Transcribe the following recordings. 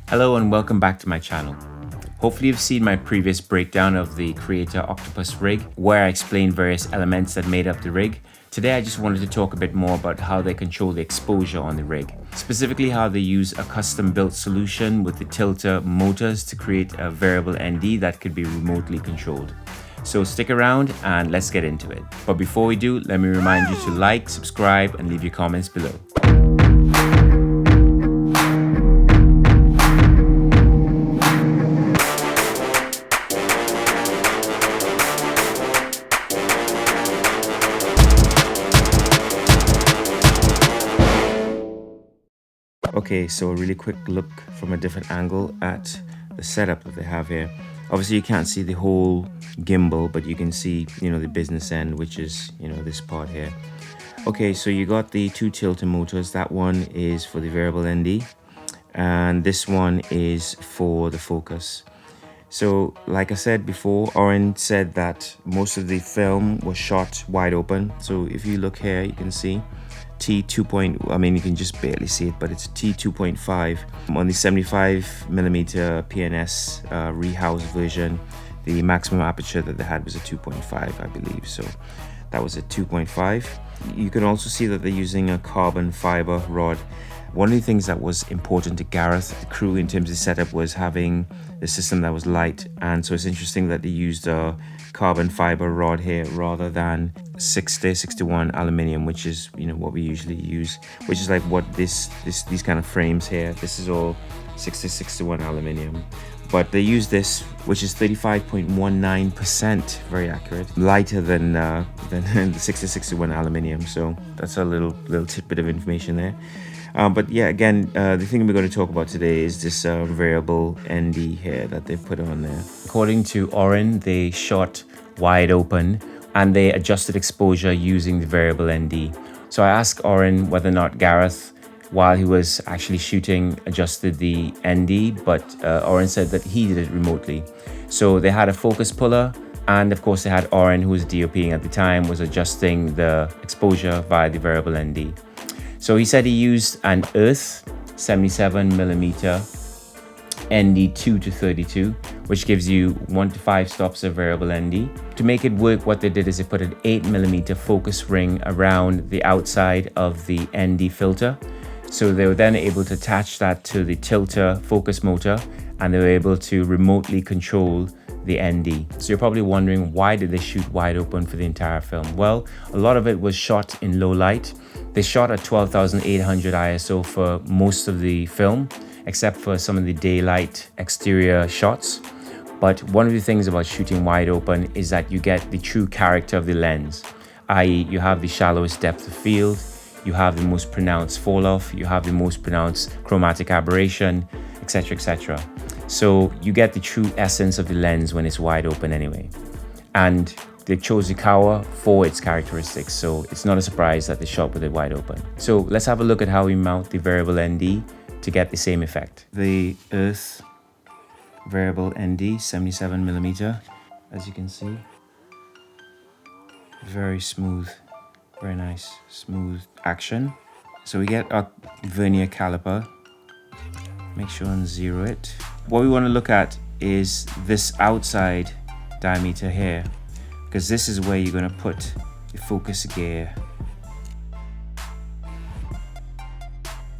Hello and welcome back to my channel. Hopefully you've seen my previous breakdown of the Creator Octopus Rig, where I explained various elements that made up the rig. Today I just wanted to talk a bit more about how they control the exposure on the rig. Specifically how they use a custom built solution with the Tilta motors to create a variable ND that could be remotely controlled. So stick around and let's get into it. But before we do, let me remind you to like, subscribe and leave your comments below. Okay, so a really quick look from a different angle at the setup that they have here. Obviously you can't see the whole gimbal, but you can see, the business end, which is, this part here. Okay, so you got the two Tilta motors. That one is for the variable ND, and this one is for the focus. So, like I said before, Oren said that most of the film was shot wide open. So if you look here, you can see you can just barely see it, but it's T2.5 on the 75mm P&S-Rehoused version. The maximum aperture that they had was a 2.5, I believe. So that was a 2.5. You can also see that they're using a carbon fiber rod. One of the things that was important to Gareth, the crew, in terms of setup was having the system that was light. And so it's interesting that they used a carbon fiber rod here rather than 60-61 aluminium, which is what we usually use, which is like what these kind of frames here. This is all 60-61 aluminium. But they use this, which is 35.19%, very accurate, lighter than the 60-61 aluminium. So that's a little tidbit of information there. But yeah, again, the thing we're going to talk about today is this variable ND here that they've put on there. According to Oren, they shot wide open and they adjusted exposure using the variable ND. So I asked Oren whether or not Gareth, while he was actually shooting, adjusted the ND, but Oren said that he did it remotely. So they had a focus puller, and of course they had Oren, who was DOPing at the time, was adjusting the exposure via the variable ND. So he said he used an Earth 77mm ND 2 to 32, which gives you 1 to 5 stops of variable ND. To make it work, what they did is they put an 8mm focus ring around the outside of the ND filter. So they were then able to attach that to the Tilta focus motor, and they were able to remotely control the ND. So you're probably wondering, why did they shoot wide open for the entire film? Well, a lot of it was shot in low light. They shot at 12,800 ISO for most of the film, except for some of the daylight exterior shots. But one of the things about shooting wide open is that you get the true character of the lens, i.e. you have the shallowest depth of field, you have the most pronounced fall off, you have the most pronounced chromatic aberration, etc., etc. So you get the true essence of the lens when it's wide open anyway. And they chose the Kowa for its characteristics, so it's not a surprise that they shot with it wide open. So let's have a look at how we mount the variable ND to get the same effect. The Earth variable ND 77mm, as you can see, very smooth, very nice, smooth action. So we get our vernier caliper, make sure and zero it. What we want to look at is this outside diameter here, because this is where you're going to put the focus gear.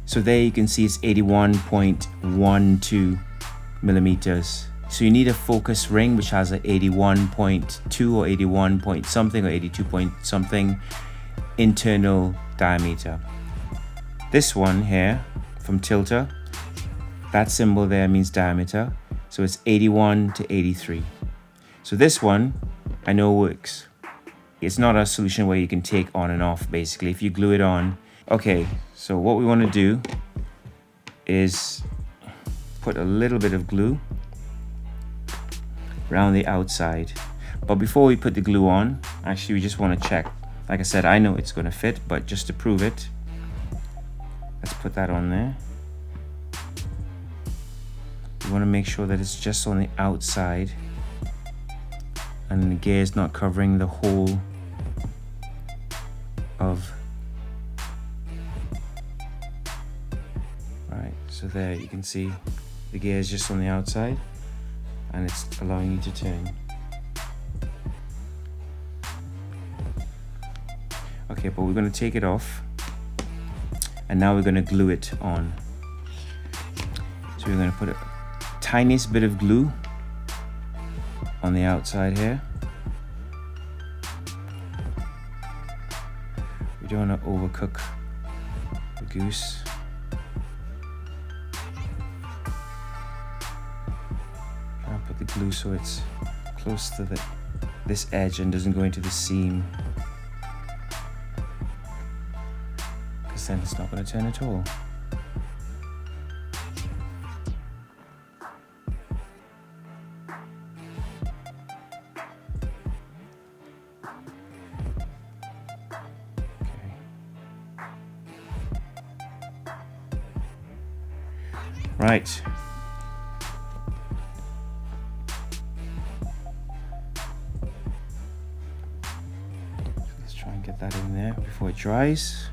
So there you can see it's 81.12 millimeters. So you need a focus ring which has a 81.2 or 81 point something or 82 point something internal diameter. This one here from Tilta, that symbol there means diameter, so it's 81 to 83. So this one I know works. It's not a solution where you can take on and off, basically, if you glue it on. Okay, so what we want to do is put a little bit of glue around the outside. But before we put the glue on, actually we just want to check. Like I said, I know it's going to fit, but just to prove it, let's put that on there. You want to make sure that it's just on the outside and the gear is not covering the whole of. Right, so there you can see The gear is just on the outside and it's allowing you to turn. Okay, but we're going to take it off and now we're going to glue it on. So we're going to put a tiniest bit of glue on the outside here. We don't want to overcook the goose. Try and put the glue so it's close to this edge and doesn't go into the seam, because then it's not going to turn at all. Right. Let's try and get that in there before it dries.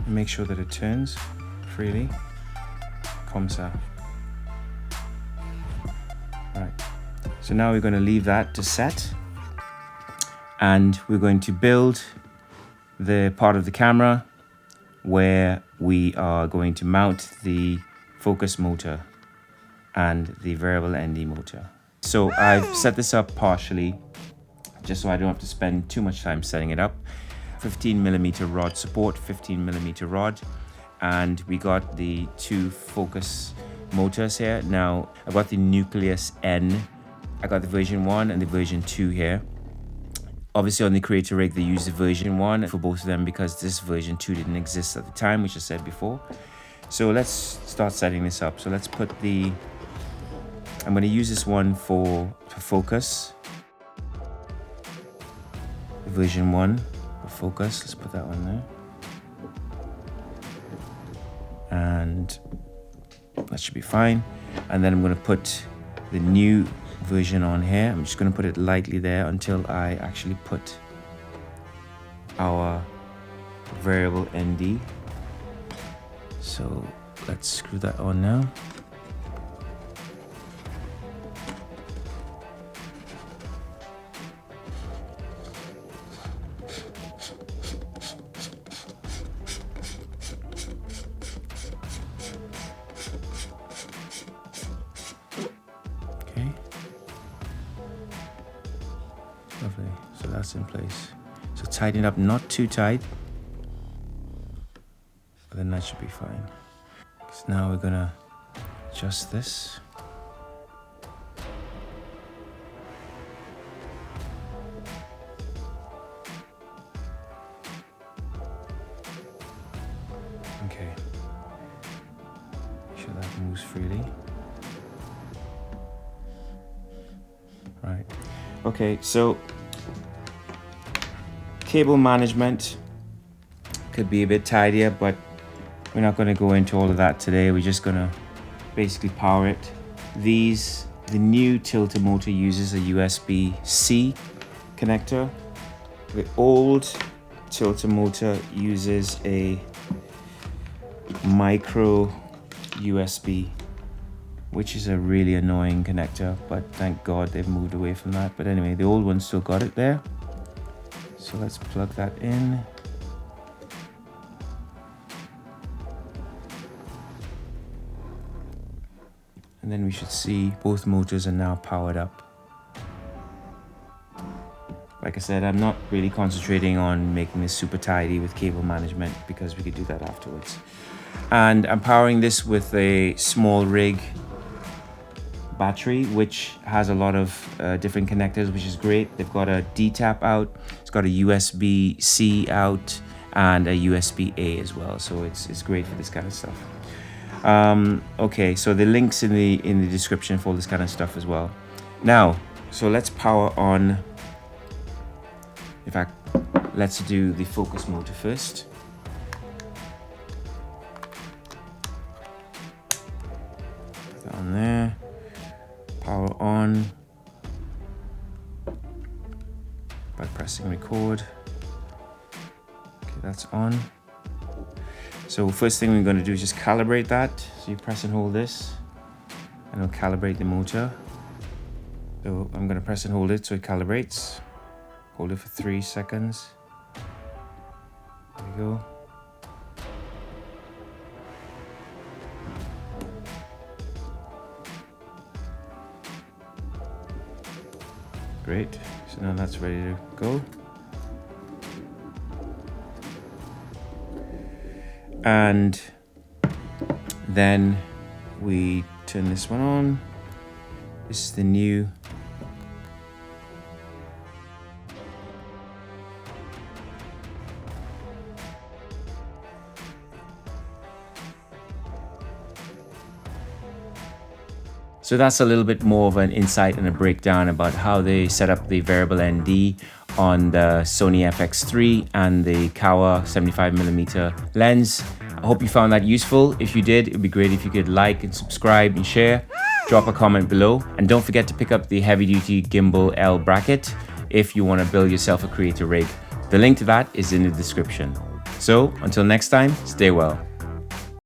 Make sure that it turns freely. Comme ça. Right. So now we're going to leave that to set, and we're going to build the part of the camera where we are going to mount the focus motor and the variable ND motor. So I've set this up partially just so I don't have to spend too much time setting it up. 15mm rod support, 15mm rod, and we got the two focus motors here. Now I got the Nucleus N. I got the version 1 and the version 2 here. Obviously on the Creator Rig they use the version 1 for both of them because this version 2 didn't exist at the time, which I said before. So let's start setting this up. So let's put I'm going to use this one for focus. The version 1. Focus, let's put that one there, and that should be fine. And then I'm going to put the new version on here. I'm just going to put it lightly there until I actually put our variable ND. So let's screw that on now. Lovely, so that's in place. So tighten it up, not too tight, but then that should be fine. So now we're gonna adjust this. Okay, make sure that moves freely. Right. Okay, so cable management could be a bit tidier, but we're not going to go into all of that today. We're just going to basically power it. The new Tilta motor uses a USB-C connector. The old Tilta motor uses a micro USB, which is a really annoying connector, but thank God they've moved away from that. But anyway, the old one still got it there. So let's plug that in. And then we should see both motors are now powered up. Like I said, I'm not really concentrating on making this super tidy with cable management because we could do that afterwards. And I'm powering this with a small rig battery, which has a lot of different connectors, which is great. They've got a D-tap out, it's got a USB-C out, and a USB-A as well. So it's great for this kind of stuff. Okay, so the links in the description for all this kind of stuff as well. Now, so let's power on In fact, let's do the focus motor first. Put that on there. Power on by pressing record. Okay, that's on. So first thing we're going to do is just calibrate that. So you press and hold this, and it'll calibrate the motor. So I'm going to press and hold it so it calibrates. Hold it for 3 seconds. There we go. Great. So now that's ready to go. And then we turn this one on. This is the new So that's a little bit more of an insight and a breakdown about how they set up the variable ND on the Sony FX3 and the Kowa 75mm lens. I hope you found that useful. If you did, it'd be great if you could like and subscribe and share. Drop a comment below, and don't forget to pick up the heavy duty Gimbal L bracket if you want to build yourself a creator rig. The link to that is in the description. So until next time, stay well.